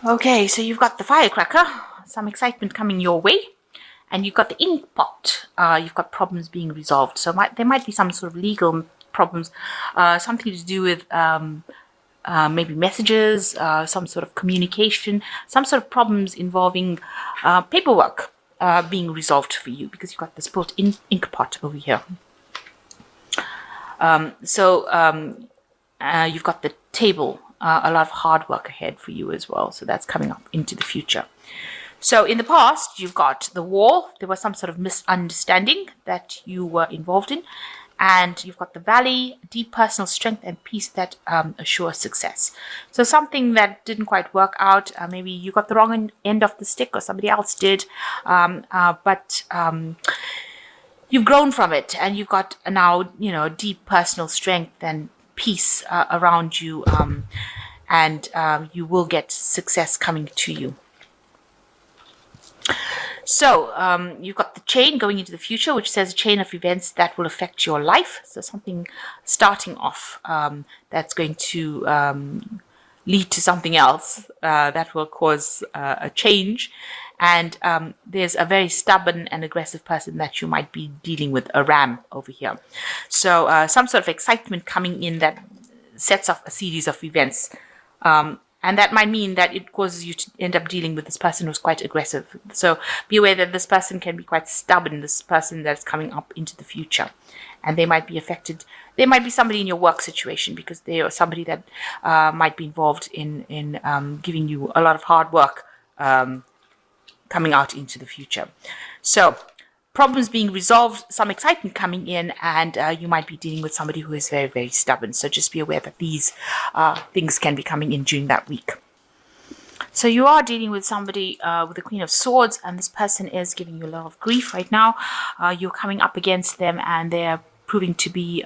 Okay, so you've got the firecracker, some excitement coming your way, and you've got the ink pot. You've got problems being resolved. So there might be some sort of legal problems, something to do with maybe messages, some sort of communication, some sort of problems involving paperwork being resolved for you, because you've got the spilt ink pot over here. You've got the table, a lot of hard work ahead for you as well. So that's coming up into the future. So in the past, you've got the wall. There was some sort of misunderstanding that you were involved in. And you've got the valley, deep personal strength and peace that assure success. So something that didn't quite work out, maybe you got the wrong end of the stick or somebody else did, but you've grown from it, and you've got now, deep personal strength and peace around you, and you will get success coming to you. So you've got the chain going into the future, which says a chain of events that will affect your life. So something starting off that's going to lead to something else that will cause a change. And there's a very stubborn and aggressive person that you might be dealing with, a ram over here. So some sort of excitement coming in that sets off a series of events. And that might mean that it causes you to end up dealing with this person who's quite aggressive. So be aware that this person can be quite stubborn, this person that's coming up into the future. And they might be affected. There might be somebody in your work situation, because they are somebody that might be involved in giving you a lot of hard work coming out into the future. So problems being resolved, some excitement coming in, and you might be dealing with somebody who is very, very stubborn. So just be aware that these things can be coming in during that week. So you are dealing with somebody with the Queen of Swords, and this person is giving you a lot of grief right now. You're coming up against them, and they're proving to be,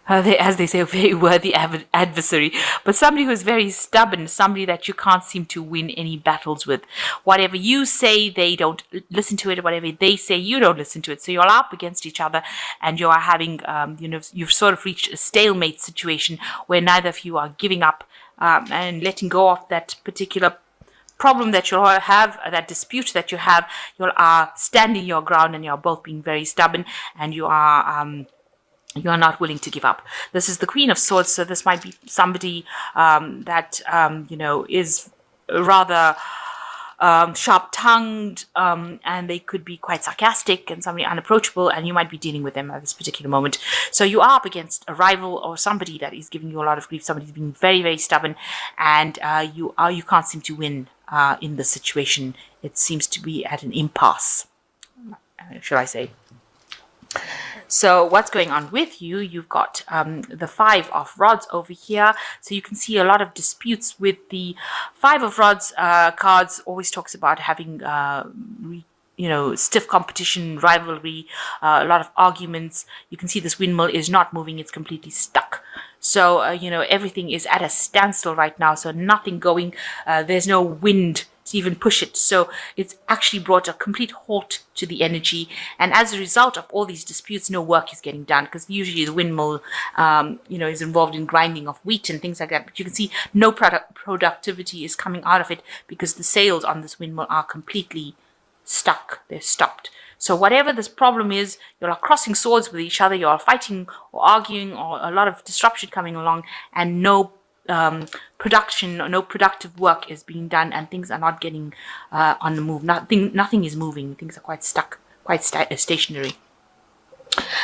as they say, a very worthy adversary, but somebody who is very stubborn, somebody that you can't seem to win any battles with. Whatever you say, they don't listen to it. Whatever they say, you don't listen to it. So you're up against each other, and you are having, you've sort of reached a stalemate situation where neither of you are giving up and letting go of that particular problem that you have, that dispute that you have. You are standing your ground, and you're both being very stubborn, and you are not willing to give up. This is the Queen of Swords, so this might be somebody that is rather sharp-tongued, and they could be quite sarcastic and somebody unapproachable, and you might be dealing with them at this particular moment. So you are up against a rival or somebody that is giving you a lot of grief. Somebody's being very, very stubborn, and you can't seem to win in this situation. It seems to be at an impasse, shall I say. So what's going on with you? You've got the Five of Rods over here. So you can see a lot of disputes with the Five of Rods cards. Always talks about having stiff competition, rivalry, a lot of arguments. You can see this windmill is not moving. It's completely stuck. So, everything is at a standstill right now. So nothing going. There's no wind to even push it. So it's actually brought a complete halt to the energy. And as a result of all these disputes, no work is getting done, because usually the windmill, is involved in grinding of wheat and things like that. But you can see no productivity is coming out of it, because the sails on this windmill are completely stuck. They're stopped. So whatever this problem is, you are crossing swords with each other, you are fighting or arguing, or a lot of disruption coming along, and no production or no productive work is being done, and things are not getting on the move. Nothing is moving. Things are quite stuck, quite stationary.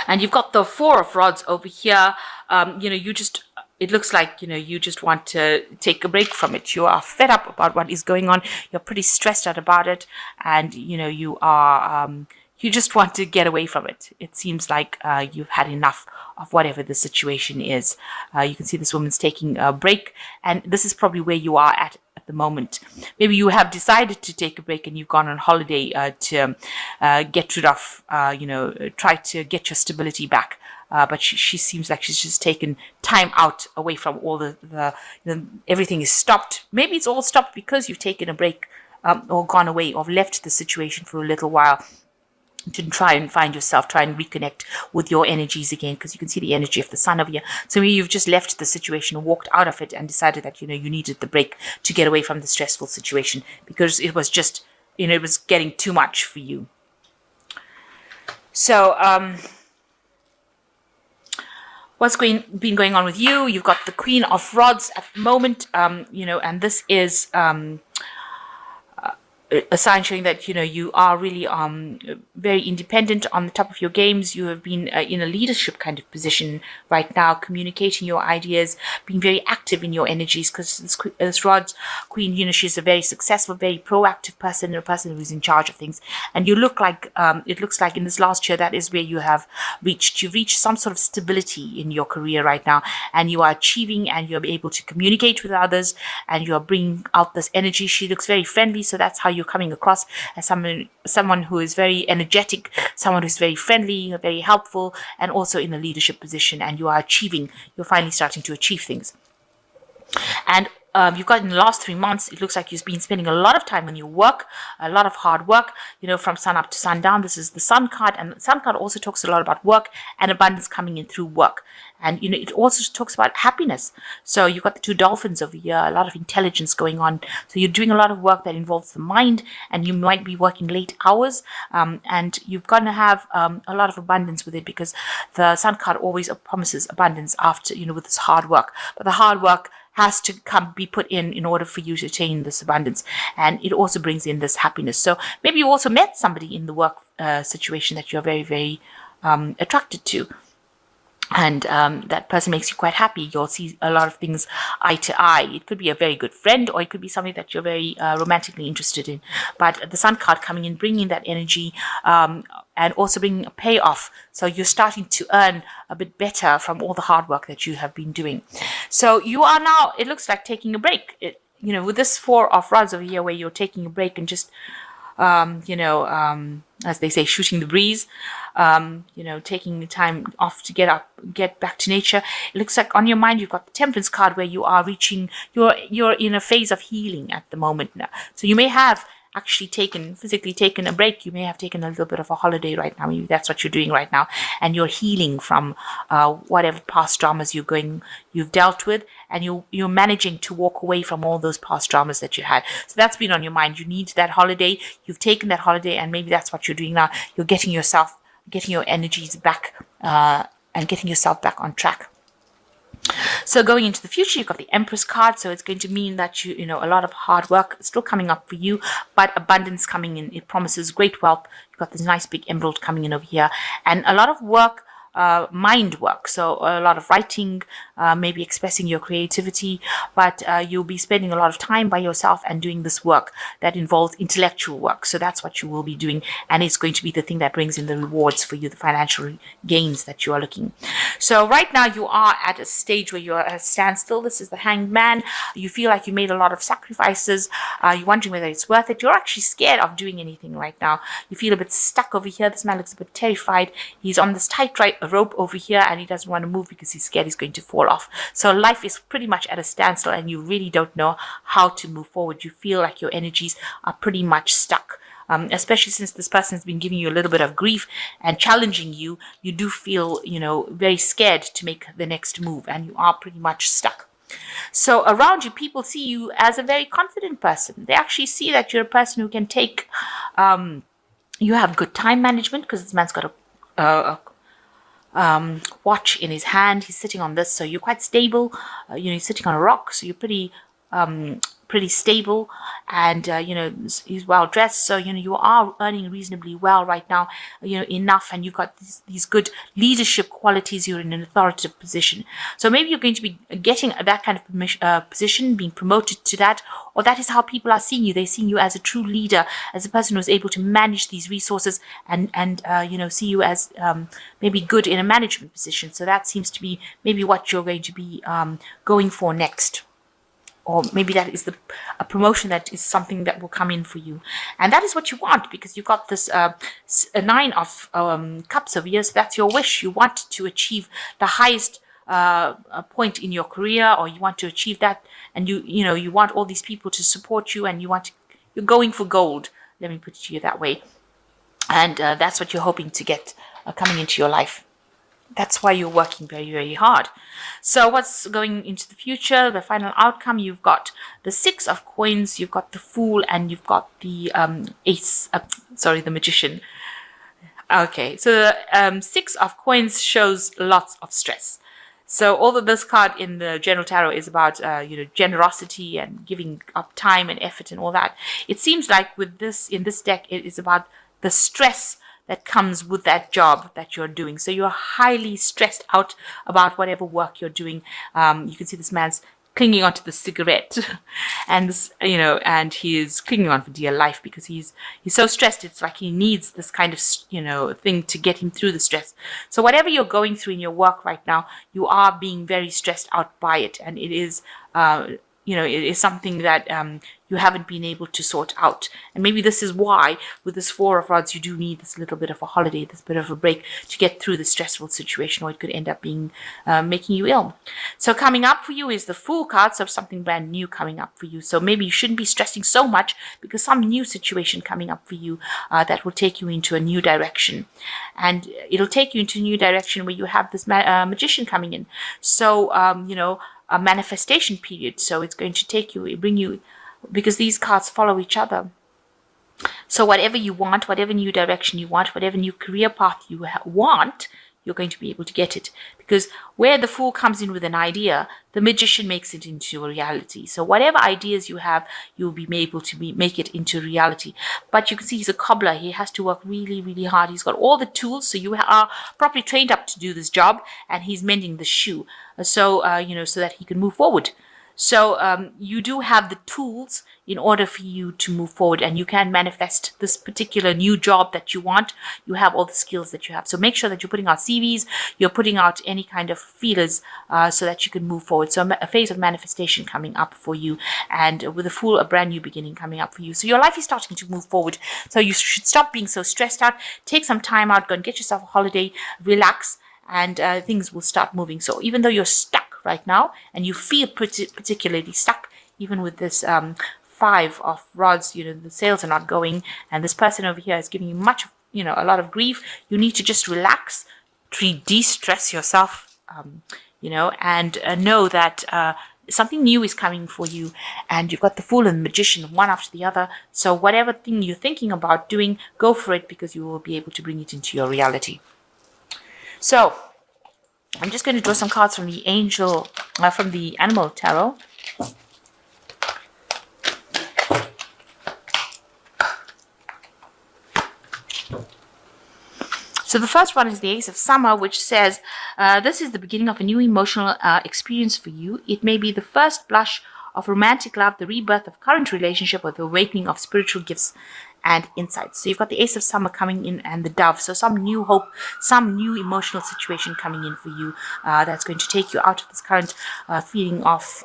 And you've got the Four of Rods over here. It looks like, you just want to take a break from it. You are fed up about what is going on. You're pretty stressed out about it. And, you just want to get away from it. It seems like you've had enough of whatever the situation is. You can see this woman's taking a break. And this is probably where you are at the moment. Maybe you have decided to take a break, and you've gone on holiday to get rid of, try to get your stability back. But she seems like she's just taken time out away from all everything is stopped. Maybe it's all stopped because you've taken a break or gone away or left the situation for a little while. to try and find yourself, try and reconnect with your energies again, because you can see the energy of the sun over here. So maybe you've just left the situation, walked out of it, and decided that, you needed the break to get away from the stressful situation, because it was just, it was getting too much for you. So, what's been going on with you? You've got the Queen of Rods at the moment, and this is a sign showing that you are really very independent on the top of your games. You have been in a leadership kind of position right now, communicating your ideas, being very active in your energies, because this Rod's Queen, she's a very successful, very proactive person, a person who's in charge of things. And you look like, it looks like in this last year, that is where you have reached. You've reached some sort of stability in your career right now, and you are achieving, and you're able to communicate with others, and you're bringing out this energy. She looks very friendly, so that's how you're coming across, as someone who is very energetic, someone who's very friendly, very helpful, and also in a leadership position, and you are achieving, you're finally starting to achieve things. And you've got in the last 3 months, it looks like you've been spending a lot of time on your work, a lot of hard work, from sun up to sundown. This is the Sun card, and the Sun card also talks a lot about work and abundance coming in through work. And, it also talks about happiness. So you've got the 2 dolphins over here, a lot of intelligence going on. So you're doing a lot of work that involves the mind, and you might be working late hours, and you're going to have a lot of abundance with it, because the Sun card always promises abundance after, with this hard work. But the hard work has to be put in order for you to attain this abundance, and it also brings in this happiness. So maybe you also met somebody in the work situation that you're very, very attracted to, and that person makes you quite happy. You'll see a lot of things eye to eye. It could be a very good friend, or it could be somebody that you're very romantically interested in. But the Sun card coming in, bringing that energy, and also bringing a payoff. So you're starting to earn a bit better from all the hard work that you have been doing. So you are now, it looks like, taking a break. With this 4 of Rods over here, where you're taking a break and just, as they say, shooting the breeze, taking the time off to get back to nature. It looks like on your mind you've got the Temperance card, where you are reaching, you're in a phase of healing at the moment now. So you may have actually physically taken a break. You may have taken a little bit of a holiday right now. Maybe that's what you're doing right now, and you're healing from whatever past dramas you've dealt with, and you're managing to walk away from all those past dramas that you had. So that's been on your mind. You need that holiday. You've taken that holiday, and maybe that's what you're doing now. You're getting your energies back, and getting yourself back on track. So going into the future, you've got the Empress card. So it's going to mean that a lot of hard work still coming up for you, but abundance coming in. It promises great wealth. You've got this nice big emerald coming in over here, and a lot of work, mind work. So a lot of writing, maybe expressing your creativity, but you'll be spending a lot of time by yourself and doing this work that involves intellectual work. So that's what you will be doing, and it's going to be the thing that brings in the rewards for you, the financial gains that you are looking. So right now you are at a stage where you're at a standstill. This is the Hanged Man. You feel like you made a lot of sacrifices. You're wondering whether it's worth it. You're actually scared of doing anything right now. You feel a bit stuck over here. This man looks a bit terrified. He's on this tight rope over here, and he doesn't want to move because he's scared he's going to fall off. So life is pretty much at a standstill, and you really don't know how to move forward. You feel like your energies are pretty much stuck. Especially since this person has been giving you a little bit of grief and challenging you, you do feel, very scared to make the next move, and you are pretty much stuck. So around you, people see you as a very confident person. They actually see that you're a person who can take, you have good time management, because this man's got a watch in his hand. He's sitting on this, so you're quite stable. He's sitting on a rock, so you're pretty stable, and he's well dressed, so you are earning reasonably well right now, enough, and you've got these good leadership qualities. You're in an authoritative position, so maybe you're going to be getting that kind of position, being promoted to that, or that is how people are seeing you. They're seeing you as a true leader, as a person who's able to manage these resources, and see you as maybe good in a management position. So that seems to be maybe what you're going to be going for next. Or maybe that is a promotion that is something that will come in for you. And that is what you want, because you've got this 9 of cups over here. So that's your wish. You want to achieve the highest point in your career, or you want to achieve that. And you want all these people to support you, and you're going for gold. Let me put it to you that way. And that's what you're hoping to get coming into your life. That's why you're working very, very hard. So what's going into the future, the final outcome, you've got the Six of Coins, you've got the Fool, and you've got the Ace, the Magician. Okay, so the Six of Coins shows lots of stress. So although this card in the General Tarot is about generosity and giving up time and effort and all that, it seems like with this in this deck it is about the stress that comes with that job that you're doing. So you're highly stressed out about whatever work you're doing. You can see this man's clinging onto the cigarette and and he is clinging on for dear life because he's so stressed. It's like he needs this kind of thing to get him through the stress. So whatever you're going through in your work right now, you are being very stressed out by it, and it is it is something that you haven't been able to sort out. And maybe this is why with this Four of Rods you do need this little bit of a holiday, this bit of a break to get through the stressful situation, or it could end up being making you ill. So coming up for you is the Fool card, so something brand new coming up for you. So maybe you shouldn't be stressing so much because some new situation coming up for you that will take you into a new direction. And it'll take you into a new direction where you have this magician coming in. So, a manifestation period. So it's going to bring you, because these cards follow each other. So whatever you want, whatever new direction you want, whatever new career path you want, you're going to be able to get it. Because where the Fool comes in with an idea, the Magician makes it into a reality. So whatever ideas you have, you'll be able to make it into reality. But you can see he's a cobbler. He has to work really, really hard. He's got all the tools. So you are properly trained up to do this job, and he's mending the shoe. So, so that he can move forward. So you do have the tools in order for you to move forward, and you can manifest this particular new job that you want. You have all the skills that you have. So make sure that you're putting out CVs, you're putting out any kind of feelers so that you can move forward. So a phase of manifestation coming up for you, and with the Fool, a brand new beginning coming up for you. So your life is starting to move forward. So you should stop being so stressed out. Take some time out, go and get yourself a holiday, relax, and things will start moving. So even though you're stuck right now and you feel particularly stuck, even with this Five of Rods, the sales are not going, and this person over here is giving you a lot of grief, you need to just relax, de-stress yourself, and know that something new is coming for you, and you've got the Fool and the Magician, one after the other. So whatever thing you're thinking about doing, go for it, because you will be able to bring it into your reality. So I'm just going to draw some cards from the from the Animal Tarot. So the first one is the Ace of Summer, which says, this is the beginning of a new emotional experience for you. It may be the first blush of romantic love, the rebirth of current relationship, or the awakening of spiritual gifts and insights. So you've got the Ace of Summer coming in, and the Dove. So some new hope, some new emotional situation coming in for you that's going to take you out of this current feeling of,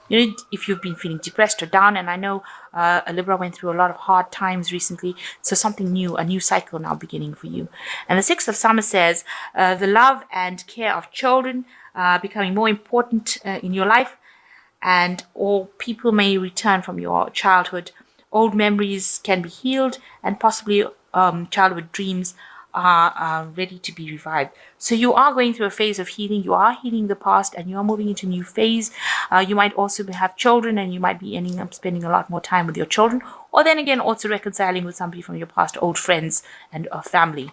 if you've been feeling depressed or down. And I know a Libra went through a lot of hard times recently. So something new, a new cycle now beginning for you. And the Sixth of Summer says, the love and care of children becoming more important in your life, and all people may return from your childhood. Old memories can be healed, and possibly childhood dreams are ready to be revived. So you are going through a phase of healing. You are healing the past, and you are moving into a new phase. You might also have children, and you might be ending up spending a lot more time with your children, or then again also reconciling with somebody from your past, old friends and family.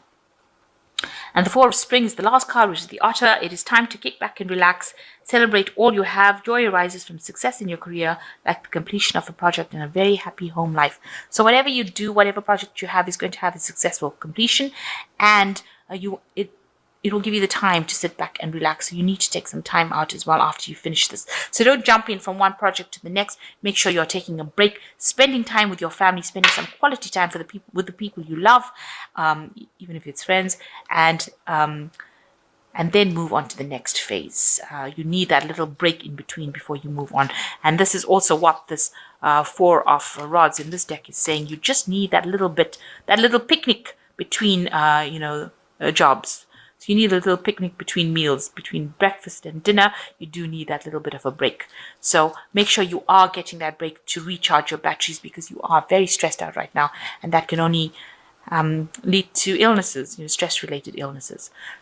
And the Four of Spring is the last card, which is the Otter. It is time to kick back and relax. Celebrate all you have. Joy arises from success in your career, like the completion of a project and a very happy home life. So whatever you do, whatever project you have is going to have a successful completion, and it will give you the time to sit back and relax. So you need to take some time out as well after you finish this. So don't jump in from one project to the next. Make sure you're taking a break, spending time with your family, spending some quality time with the people you love, even if it's friends, and then move on to the next phase. You need that little break in between before you move on. And this is also what this Four of Rods in this deck is saying. You just need that little picnic between, jobs. So you need a little picnic between meals, between breakfast and dinner. You do need that little bit of a break. So make sure you are getting that break to recharge your batteries, because you are very stressed out right now, and that can only lead to illnesses, stress-related illnesses.